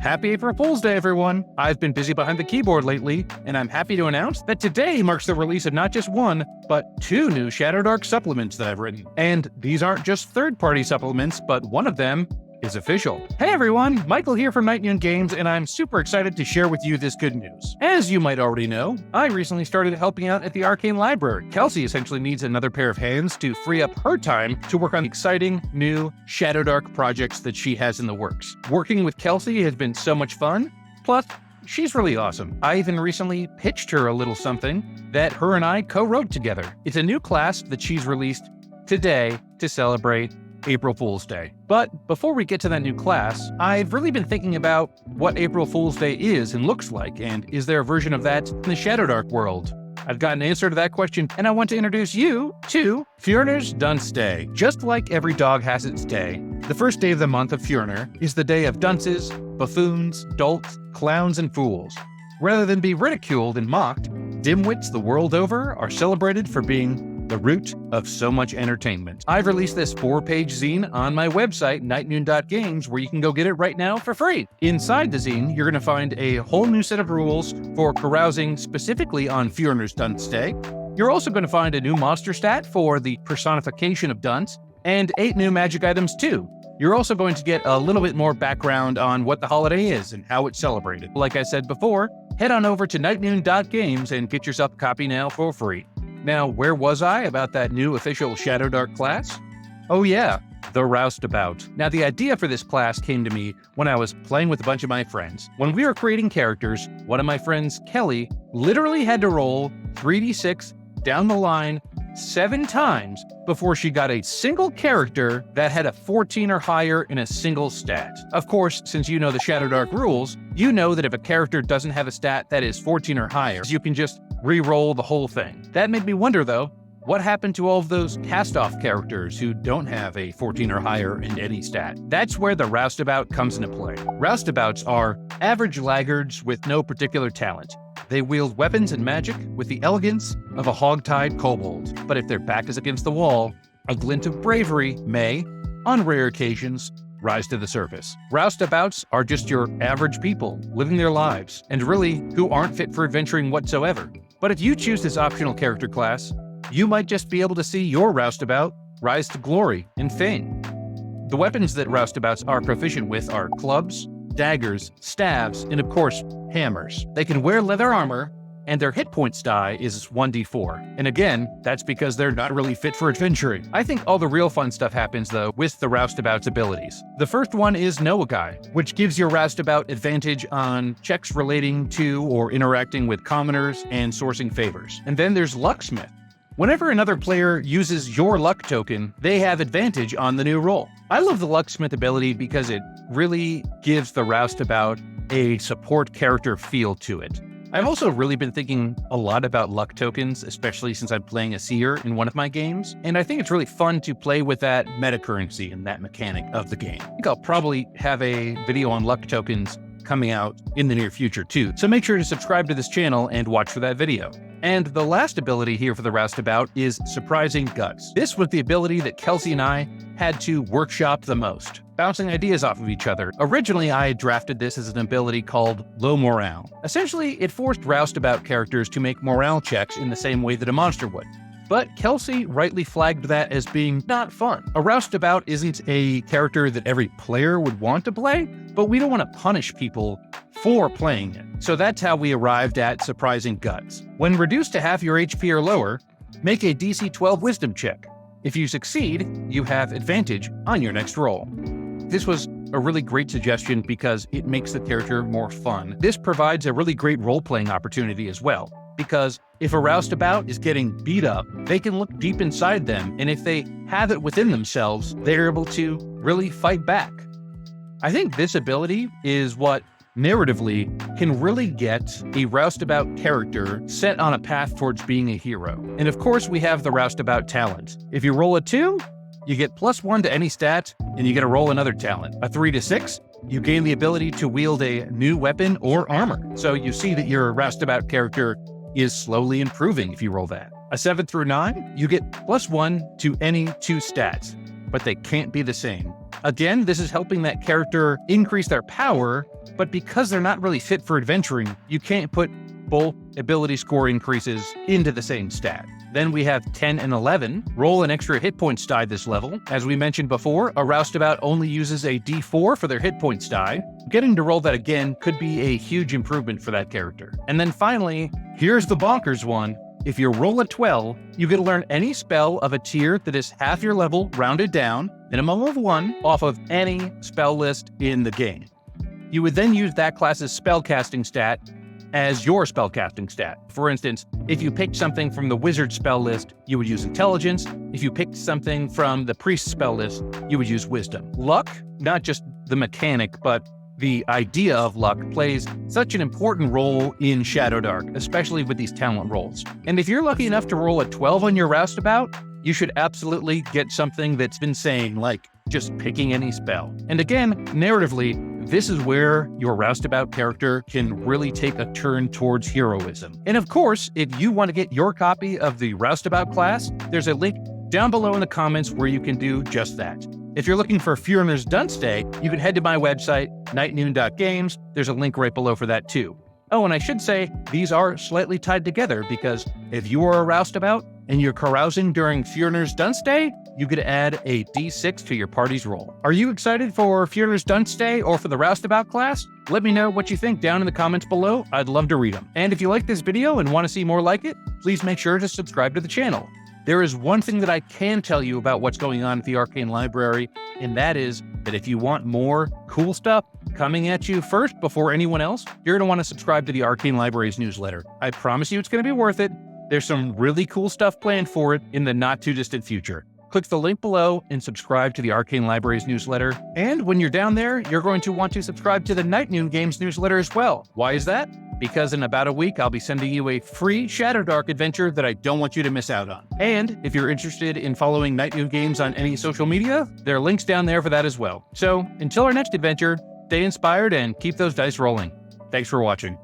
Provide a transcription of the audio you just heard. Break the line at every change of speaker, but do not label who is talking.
Happy April Fool's Day, everyone! I've been busy behind the keyboard lately, and I'm happy to announce that today marks the release of not just one, but two new Shadowdark supplements that I've written. And these aren't just third-party supplements, but one of them is official. Hey everyone, Michael here from Night Noon Games, and I'm super excited to share with you this good news. As you might already know, I recently started helping out at the Arcane library. Kelsey essentially needs another pair of hands to free up her time to work on exciting new Shadowdark projects that she has in the works. Working with Kelsey has been so much fun, plus she's really awesome. I even recently pitched her a little something that her and I co-wrote together. It's a new class that she's released today to celebrate April Fool's Day. But before we get to that new class, I've really been thinking about what April Fool's Day is and looks like, and is there a version of that in the Shadowdark world? I've got an answer to that question, and I want to introduce you to Fürner's DUNCE Day. Just like every dog has its day, the first day of the month of Fürner is the day of dunces, buffoons, dolts, clowns, and fools. Rather than be ridiculed and mocked, dimwits the world over are celebrated for being the root of so much entertainment. I've released this 4-page zine on my website, nightnoon.games, where you can go get it right now for free. Inside the zine, you're going to find a whole new set of rules for carousing specifically on Fürner's Dunce Day. You're also going to find a new monster stat for the personification of Dunce, and 8 new magic items too. You're also going to get a little bit more background on what the holiday is and how it's celebrated. Like I said before, head on over to nightnoon.games and get yourself a copy now for free. Now, where was I about that new official Shadowdark class? Oh yeah, the Roustabout. Now, the idea for this class came to me when I was playing with a bunch of my friends. When we were creating characters, one of my friends, Kelly, literally had to roll 3d6 down the line 7 times before she got a single character that had a 14 or higher in a single stat. Of course, since you know the Shadowdark rules, you know that if a character doesn't have a stat that is 14 or higher, you can just re-roll the whole thing. That made me wonder though, what happened to all of those cast-off characters who don't have a 14 or higher in any stat? That's where the Roustabout comes into play. Roustabouts are average laggards with no particular talent. They wield weapons and magic with the elegance of a hog-tied kobold. But if their back is against the wall, a glint of bravery may, on rare occasions, rise to the surface. Roustabouts are just your average people living their lives, and really who aren't fit for adventuring whatsoever. But if you choose this optional character class, you might just be able to see your Roustabout rise to glory and fame. The weapons that Roustabouts are proficient with are clubs, daggers, staves, and of course, hammers. They can wear leather armor, and their hit points die is 1d4. And again, that's because they're not really fit for adventuring. I think all the real fun stuff happens, though, with the Roustabout's abilities. The first one is Know a Guy, which gives your Roustabout advantage on checks relating to or interacting with commoners and sourcing favors. And then there's Lucksmith. Whenever another player uses your luck token, they have advantage on the new roll. I love the Lucksmith ability because it really gives the Roustabout a support character feel to it. I've also really been thinking a lot about luck tokens, especially since I'm playing a seer in one of my games, and I think it's really fun to play with that meta currency and that mechanic of the game. I think I'll probably have a video on luck tokens coming out in the near future too, so make sure to subscribe to this channel and watch for that video. And the last ability here for the Roustabout is Surprising Guts. This was the ability that Kelsey and I had to workshop the most, bouncing ideas off of each other. Originally, I drafted this as an ability called Low Morale. Essentially, it forced Roustabout characters to make morale checks in the same way that a monster would. But Kelsey rightly flagged that as being not fun. A Roustabout isn't a character that every player would want to play, but we don't want to punish people for playing it. So that's how we arrived at Surprising Guts. When reduced to half your HP or lower, make a DC 12 Wisdom check. If you succeed, you have advantage on your next roll. This was a really great suggestion because it makes the character more fun. This provides a really great role-playing opportunity as well, because if a Roustabout is getting beat up, they can look deep inside them, and if they have it within themselves, they're able to really fight back. I think this ability is what narratively can really get a Roustabout character set on a path towards being a hero. And of course, we have the Roustabout talent. If you roll a 2, you get +1 to any stat, and you get to roll another talent. A 3 to 6, you gain the ability to wield a new weapon or armor. So you see that your Roustabout character is slowly improving if you roll that. A 7 through 9, you get +1 to any 2 stats. but they can't be the same. Again, this is helping that character increase their power, but because they're not really fit for adventuring, you can't put both ability score increases into the same stat. Then we have 10 and 11. Roll an extra hit points die this level. As we mentioned before, a Roustabout only uses a D4 for their hit points die. Getting to roll that again could be a huge improvement for that character. And then finally, here's the bonkers one. If you roll a 12, you get to learn any spell of a tier that is half your level rounded down, minimum of 1, off of any spell list in the game. You would then use that class's spellcasting stat as your spellcasting stat. For instance, if you picked something from the wizard spell list, you would use intelligence. If you picked something from the priest spell list, you would use wisdom. Luck, not just the mechanic, but the idea of luck, plays such an important role in Shadowdark, especially with these talent rolls. And if you're lucky enough to roll a 12 on your Roustabout, you should absolutely get something that's insane, like just picking any spell. And again, narratively, this is where your Roustabout character can really take a turn towards heroism. And of course, if you want to get your copy of the Roustabout class, there's a link down below in the comments where you can do just that. If you're looking for Fürner's Dunce Day, you can head to my website, nightnoon.games. There's a link right below for that too. Oh, and I should say, these are slightly tied together because if you are a Roustabout and you're carousing during Fürner's Dunce Day, you get to add a D6 to your party's roll. Are you excited for Fürner's Dunce Day or for the Roustabout class? Let me know what you think down in the comments below. I'd love to read them. And if you like this video and want to see more like it, please make sure to subscribe to the channel. There is one thing that I can tell you about what's going on at the Arcane Library, and that is that if you want more cool stuff coming at you first before anyone else, you're going to want to subscribe to the Arcane Library's newsletter. I promise you it's going to be worth it. There's some really cool stuff planned for it in the not too distant future. Click the link below and subscribe to the Arcane Library's newsletter. And when you're down there, you're going to want to subscribe to the Night Noon Games newsletter as well. Why is that? Because in about a week, I'll be sending you a free Shadowdark adventure that I don't want you to miss out on. And if you're interested in following Night Noon Games on any social media, there are links down there for that as well. So until our next adventure, stay inspired and keep those dice rolling. Thanks for watching.